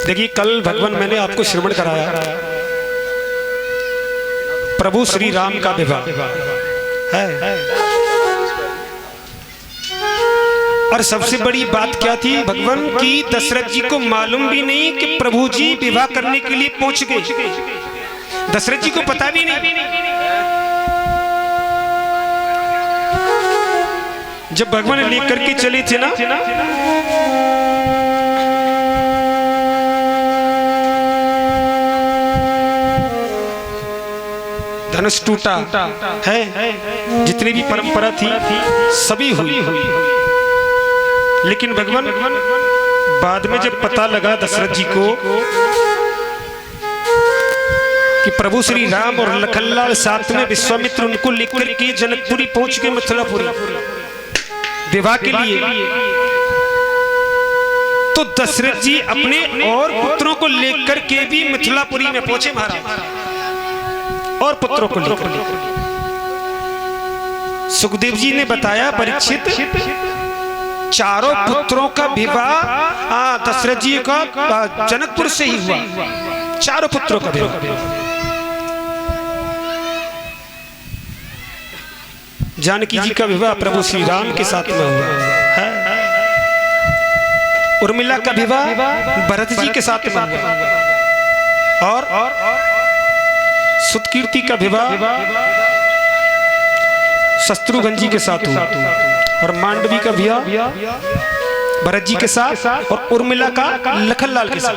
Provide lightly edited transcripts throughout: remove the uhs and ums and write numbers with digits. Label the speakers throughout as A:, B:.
A: देखिए कल भगवान मैंने आपको श्रवण कराया प्रभु श्री राम का विवाह है। और सबसे बड़ी बात क्या थी भगवान की, दशरथ जी को मालूम भी नहीं कि प्रभु जी विवाह करने के लिए पहुंच गए। दशरथ जी को पता भी नहीं। जब भगवान लेकर के चले थे ना, धनुष टूटा है, जितनी भी परंपरा थी सभी हुई। लेकिन भगवान बाद में जब पता लगा दशरथ जी को कि प्रभु श्री राम और लखनलाल साथ में विश्वामित्र उनको लेकर के जनकपुरी पहुंच गए, मथुरापुरी विवाह के लिए, तो दशरथ जी अपने और पुत्रों को लेकर के भी मिथिलापुरी में पहुंचे महाराज, और पुत्रों को लेकर। सुखदेव जी ने बताया परीक्षित, चारों पुत्रों का विवाह दशरथ जी का जनकपुर से ही हुआ। चारों पुत्रों का विवाह जानकी जी का विवाह प्रभु श्री राम के साथ में हुआ है। उर्मिला का विवाह भरत जी के साथ में हुआ। और सुतकीर्ति का विवाह शत्रुघ्न जी के साथ हुआ। और मांडवी का विवाह भरत जी के साथ, और उर्मिला का लखनलाल के साथ।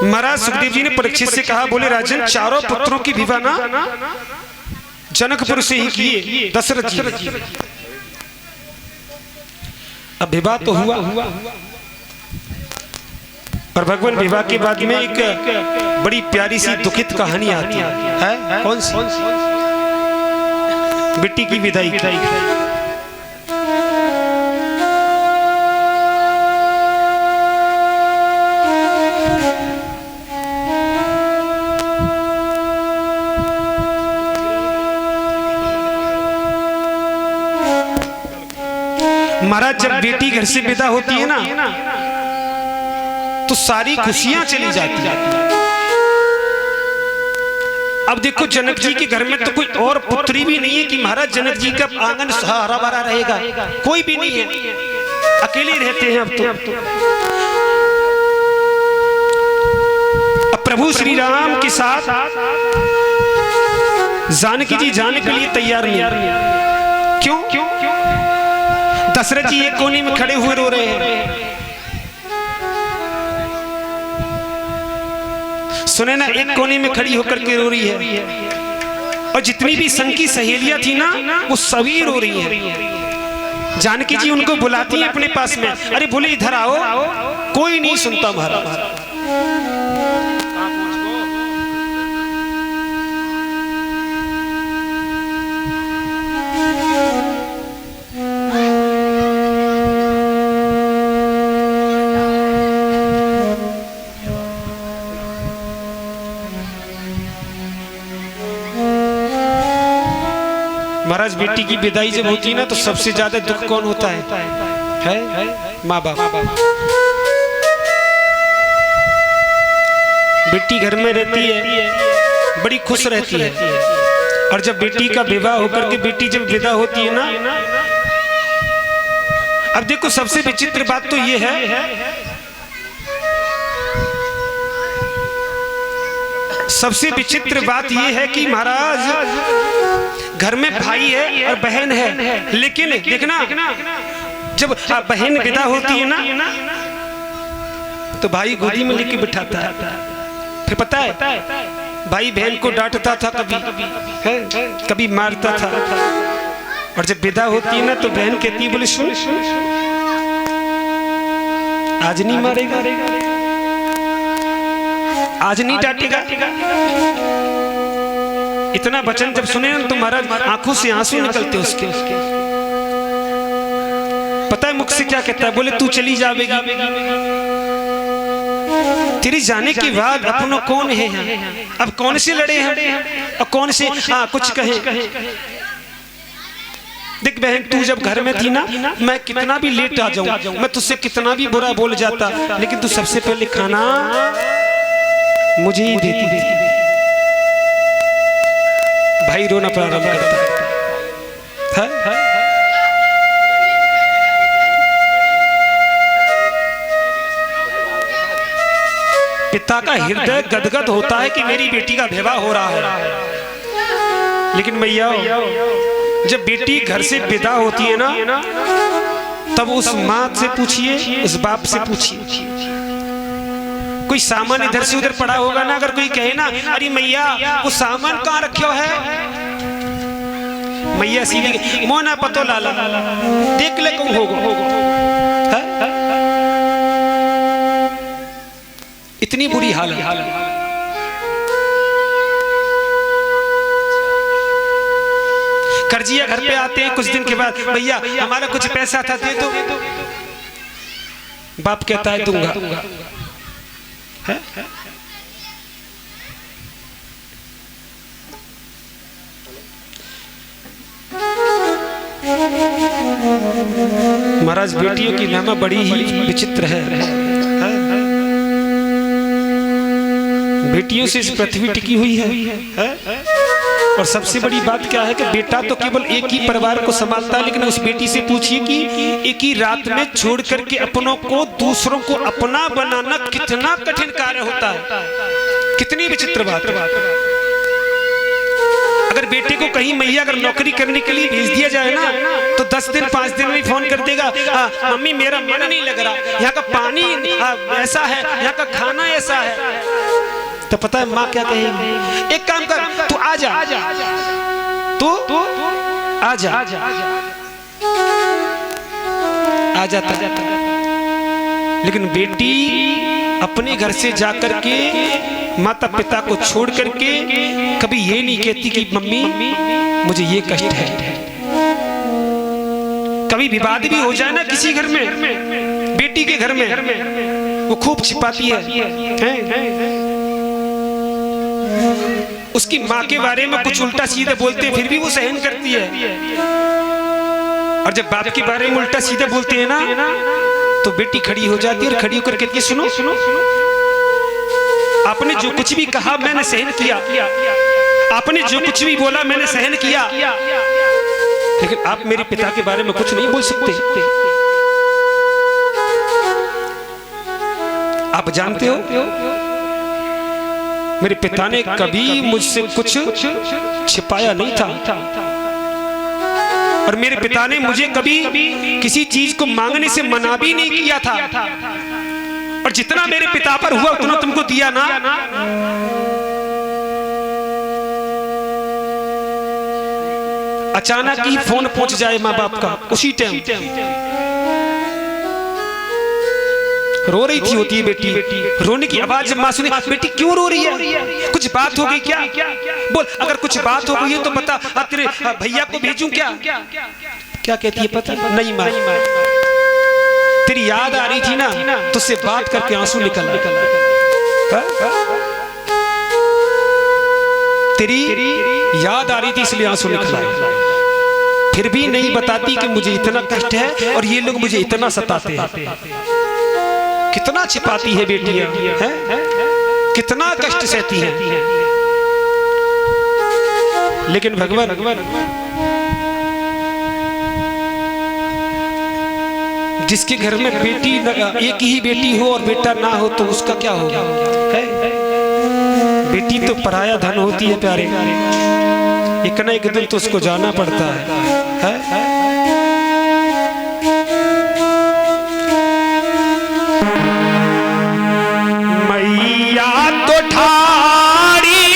A: महाराज सुखदेव जी ने परीक्षित से कहा, बोले राजन, चारों पुत्रों की विवाह ना जनकपुर से ही किए दशरथ जी। अब विवाह तो हुआ, पर भगवान विवाह के बाद में एक बड़ी प्यारी सी दुखित कहानी आती है। कौन सी? बेटी की विदाई। महाराज जब बेटी घर से विदा होती है ना, तो सारी खुशियां चली जाती है। अब देखो जनक जी के घर में तो कोई और पुत्री भी नहीं है कि महाराज जनक जी का आंगन हरा भरा रहेगा, कोई भी नहीं है, अकेले रहते हैं। अब प्रभु श्री राम के साथ जानकी जी जाने के लिए तैयार नहीं। क्यों? दशरथ जी एक कोने में खड़े हुए रो रहे हैं। सुने ना, एक कोने में खड़ी होकर के रो रही है। और जितनी भी संग की सहेलियां थी ना, वो सभी रो रही हैं। जानकी जी उनको बुलाती हैं अपने पास में, अरे बोले इधर आओ, कोई नहीं सुनता महाराज। महाराज बेटी की विदाई जब होती है ना, तो सबसे ज्यादा दुख कौन होता है? माँ बाप। बेटी घर में रहती है, बड़ी खुश रहती है। और जब बेटी का विवाह होकर के बेटी जब विदा होती है ना, अब देखो सबसे विचित्र बात तो ये है, सबसे विचित्र बात ये है कि महाराज घर में भाई है और बहन है, लेकिन देखना जब बहन विदा होती है ना, तो भाई गोदी में लेके बिठाता है। फिर पता है भाई बहन को डांटता था, कभी मारता था। और जब विदा होती है ना, तो बहन कहती है, बोले सुन, आज नहीं मारेगा, आज नहीं डांटेगा। इतना वचन जब सुने ना, तो महाराज आंखों से आंसू निकलते उसके। पता है मुख से क्या कहता है? बोले तू चली जाएगी, तेरे जाने के बाद अपनों कौन है यहाँ? अब कौन से लड़े हैं और कौन से कुछ कहे। देख बहन, तू जब घर में थी ना, मैं कितना भी लेट आ जाऊं, मैं तुझसे कितना भी बुरा बोल जाता, लेकिन तू सबसे पहले खाना मुझे ही देती थी। भाई रोना प्रारंभ करता है। पिता का हृदय गदगद होता है कि मेरी बेटी का विवाह हो रहा है। लेकिन मैया, जब बेटी घर से विदा होती है ना, तब उस माँ से पूछिए, उस बाप से पूछिए, कोई सामान इधर से उधर पड़ा होगा ना, अगर कोई कहे ना, अरे मैया वो सामान कहाँ रखे हो है, मैया सीधी मोना पतो लाला देख ले कौन होगा। इतनी बुरी हालत। कर्जिया घर पे आते हैं कुछ दिन के बाद, भैया हमारा कुछ पैसा था दे दो। बाप कहता है दूंगा। महाराज, बेटियों की महिमा बड़ी ही विचित्र है। बेटियों से इस पृथ्वी टिकी हुई है। और सबसे बड़ी बात क्या है कि बेटा तो केवल एक ही परिवार को संभालता है, लेकिन उस बेटी से पूछिए कि एक ही रात में छोड़ करके अपनों को दूसरों को अपना बनाना कितना कठिन कार्य होता है। कितनी विचित्र बात है। अगर बेटे को कहीं मैया अगर नौकरी करने के लिए भेज दिया जाए ना, तो 10 दिन 5 दिन में फोन कर देगा, मम्मी मेरा मन नहीं लग रहा, यहाँ का पानी ऐसा है, यहाँ का खाना ऐसा है। तो पता है माँ क्या कहेगी? एक काम कर, तू आ जा, तू आ जा, आ जाता। लेकिन बेटी अपने घर से जाकर के माता पिता को छोड़ करके कभी ये नहीं कहती कि मम्मी मुझे ये कष्ट है। कभी विवाद भी हो जाए ना किसी घर में, बेटी के घर में, वो खूब छिपाती है। उसकी माँ के बारे में कुछ उल्टा सीधे बोलते हैं, फिर भी वो सहन करती है। और जब बाप के बारे में उल्टा सीधे बोलते हैं ना, तो बेटी खड़ी हो जाती है और खड़ी होकर कहती है, सुनो सुनो, आपने जो कुछ भी कहा मैंने सहन किया, आपने जो कुछ भी बोला मैंने सहन किया, लेकिन आप मेरे पिता के बारे में कुछ नहीं बोल सकते। आप जानते हो मेरे पिता ने कभी मुझसे कुछ छिपाया नहीं था, और मेरे पिता ने मुझे कभी किसी चीज को मांगने से मना भी नहीं किया था। और जितना मेरे पिता पर हुआ उतना तुमको दिया ना। अचानक ही फोन पहुंच जाए माँ बाप का, उसी टाइम रो रही थी होती है बेटी। रोने की आवाज जब माँ सुने, बेटी क्यों रो रही है, कुछ बात हो गई क्या? बोल, अगर कुछ बात हो गई है तो बता, तेरे भैया को भेजूं क्या? क्या कहती है पता? नहीं माँ, तेरी याद आ रही थी ना, तुझसे बात करके आंसू निकल आए। तेरी याद आ रही थी इसलिए आंसू निकल आए। फिर भी नहीं बताती कि मुझे इतना कष्ट है और ये लोग मुझे इतना सताते हैं। कितना छिपाती है बेटियां, हैं? कितना कष्ट सहती हैं। लेकिन भगवान जिसके घर में बेटी एक ही बेटी हो और बेटा ना हो तो उसका क्या होगा? बेटी तो पराया धन होती है प्यारे, एक ना एक दिन तो उसको जाना पड़ता है। मैया तो ठाड़ी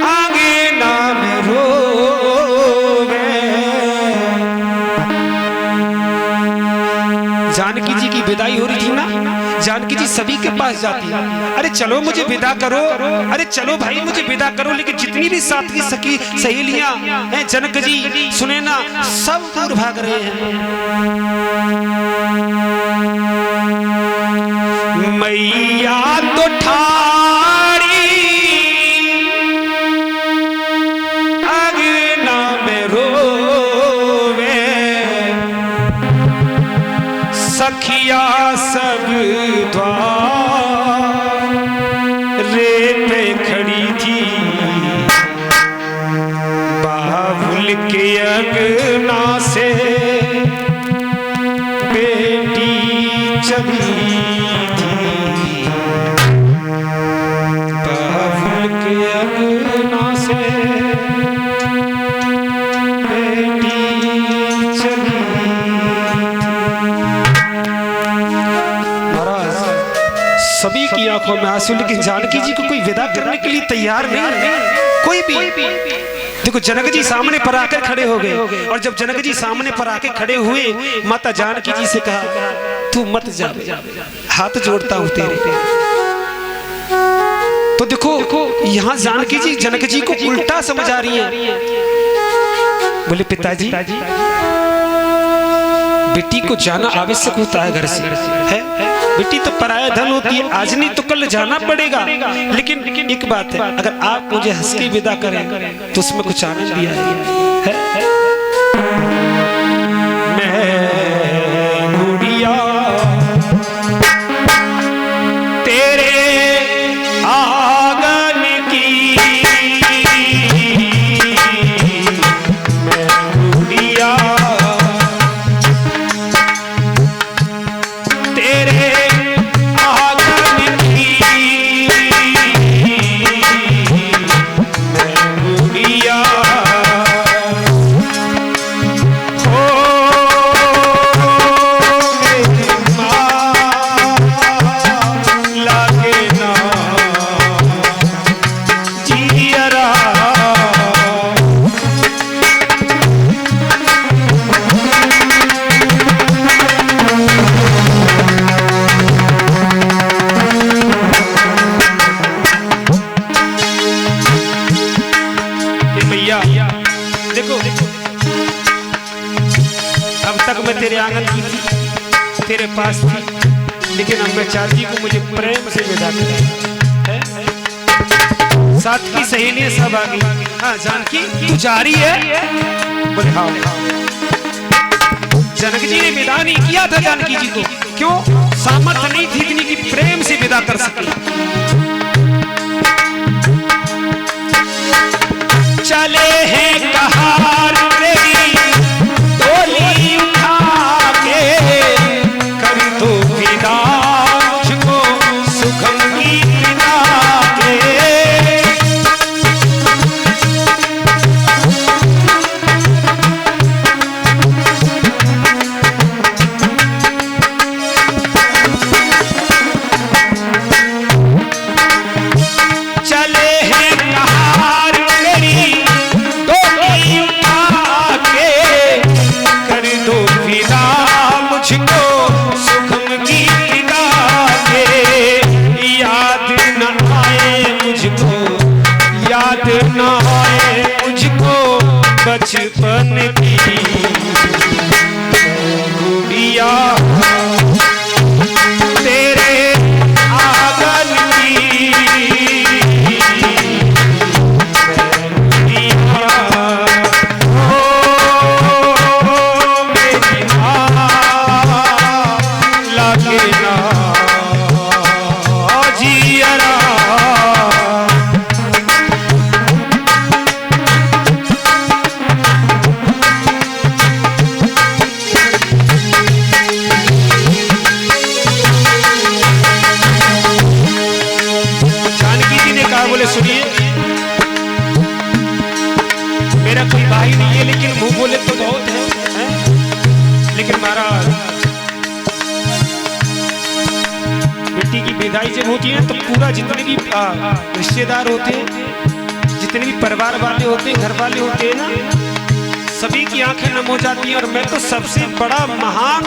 A: आगे नाम रोवे। जानकी जी की विदाई हो रही थी ना, जानकी जी सभी के पास जाती है, अरे चलो मुझे विदा करो, अरे चलो भाई मुझे विदा करो। लेकिन जितनी भी साथ की सखी सहेलियां हैं, जनक जी सुने ना, सब दूर भाग रहे हैं। मैया तो ठाड़ी अखिया सब द्वारे पे खड़ी थी, बाबुल के अंगना से बेटी चली थी, बाबुल के अंगना से बेटी चली। महाराज सभी की आंखों में आंसू, लेकिन जानकी जी को कोई विदा करने के लिए तैयार नहीं, कोई भी। देखो जनक जी सामने पर आकर खड़े हो गए, और जब जनक जी सामने पर आकर खड़े हुए, माता जानकी जी से कहा तू मत जा, हाथ जोड़ता हूं तेरे। तो देखो यहां जानकी जी जनक जी को उल्टा समझ आ रही है। बोले पिताजी बेटी को जाना आवश्यक होता है घर से, है बेटी तो पराया धन होती है, आज नहीं तो कल जाना पड़ेगा। लेकिन एक बात है, अगर आप मुझे हंस के विदा करें तो उसमें कुछ आनंद भी आएगा। मैं गुड़िया तेरे आंगन की, मैं गुड़िया तेरे आंगन की, मैं गुड़िया हो मेरी माँ लागे ना जियरा। भैया देखो अब तक मैं तेरे आंगन की थी, तेरे पास थी, लेकिन अब मैं चाहती हूँ मुझे प्रेम से विदा करे। साथ की सहेलियां सब आ गई। हाँ जानकी तू जा रही है? बोले हाँ। जनक जी ने विदा नहीं किया था जानकी जी को, क्यों? सामर्थ्य नहीं थी इतनी कि प्रेम से विदा कर सके। चले हैं कहार तेरी डोली उठा के, कर दो विदा मुझको सुगम गीत गा के। चले हैं कहार तेरी डोली उठा के, कर दो विदा मुझको सुगम गीत गा के। याद न आए मुझको, याद न आए मुझको बचपन की गुड़िया तेरे आंगन की, बोले सुनिए मेरा कोई भाई नहीं है, लेकिन मुंह बोले तो बहुत है? लेकिन महाराज बेटी की विदाई जब होती है तो पूरा जितने भी रिश्तेदार होते हैं, जितने भी परिवार वाले होते हैं, घर वाले होते हैं ना, सभी की आंखें नम हो जाती हैं। और मैं तो सबसे बड़ा महान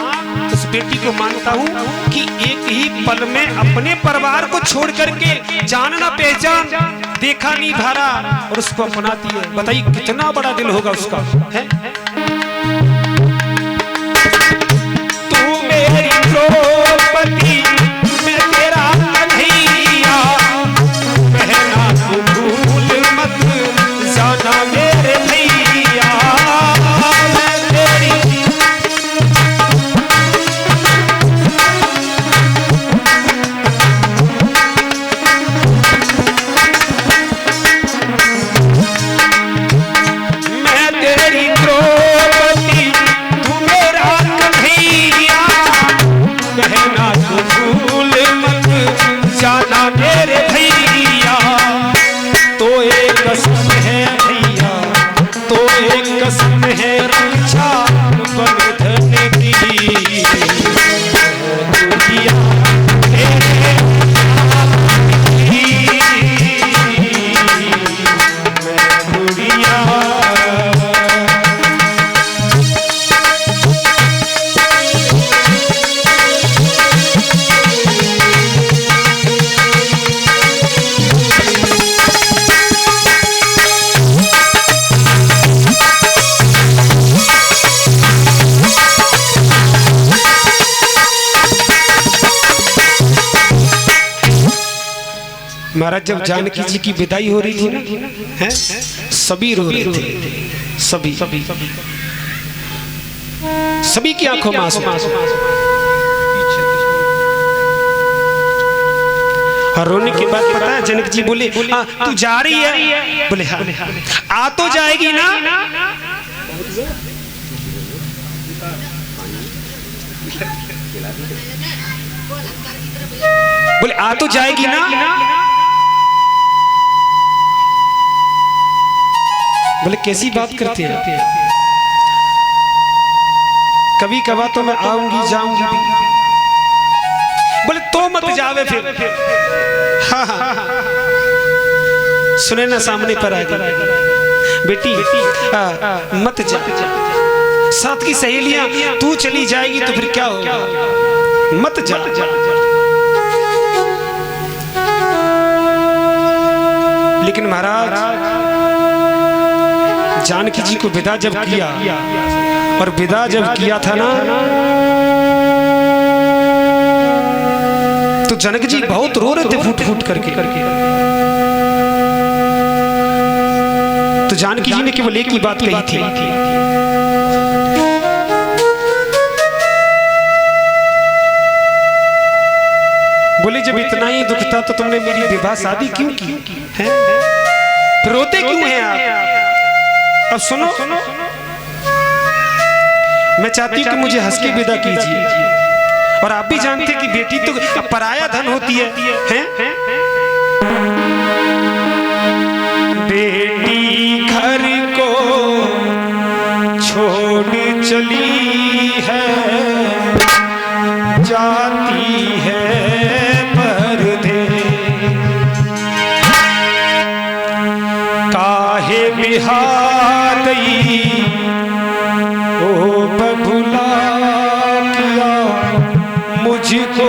A: उस बेटी को मानता हूँ कि एक ही पल में अपने परिवार को छोड़ करके जानना पहचान देखा नहीं भारा और उसको अपनाती है। बताइए कितना बड़ा दिल होगा उसका, है? तू मेरी द्रौपदी, मैं तेरा कन्हैया, बहना तू भूल मत जाना मेरे भैया। मैं तेरी महाराज जब जानकी जी की विदाई हो रही थी ना, हैं सभी रो रहे थे, सभी की आंखों में आंसू। और रोने के बाद पता है जनक जी बोले, तू जा रही है? बोले हाँ। आ तो जाएगी ना? बोले आ तो जाएगी ना? बोले कैसी बात करते हैं? कभी कभार तो मैं आऊंगी जाऊंगी भी। बोले तो मत जावे फिर। हाँ हाँ सुने ना, सामने पर आ गई बेटी, मत जा। साथ की सहेलियां, तू चली जाएगी तो फिर क्या होगा? मत जा। लेकिन महाराज जानकी जी को विदा जब किया, और विदा जब किया था ना, तो जनक जी बहुत रो रहे थे फूट फूट करके। तो जानकी जी ने केवल एक ही बात कही थी, बोले जब इतना ही दुख था तो तुमने मेरी विवाह शादी क्यों की है? रोते क्यों हैं आप? अब सुनो, मैं चाहती हूँ कि मुझे हंस के विदा कीजिए। और आप भी जानते कि बेटी तो पराया धन होती है, हैं? बेटी घर को छोड़ चली है, जाती है काहे बिहार गई ओ बबुला किया मुझको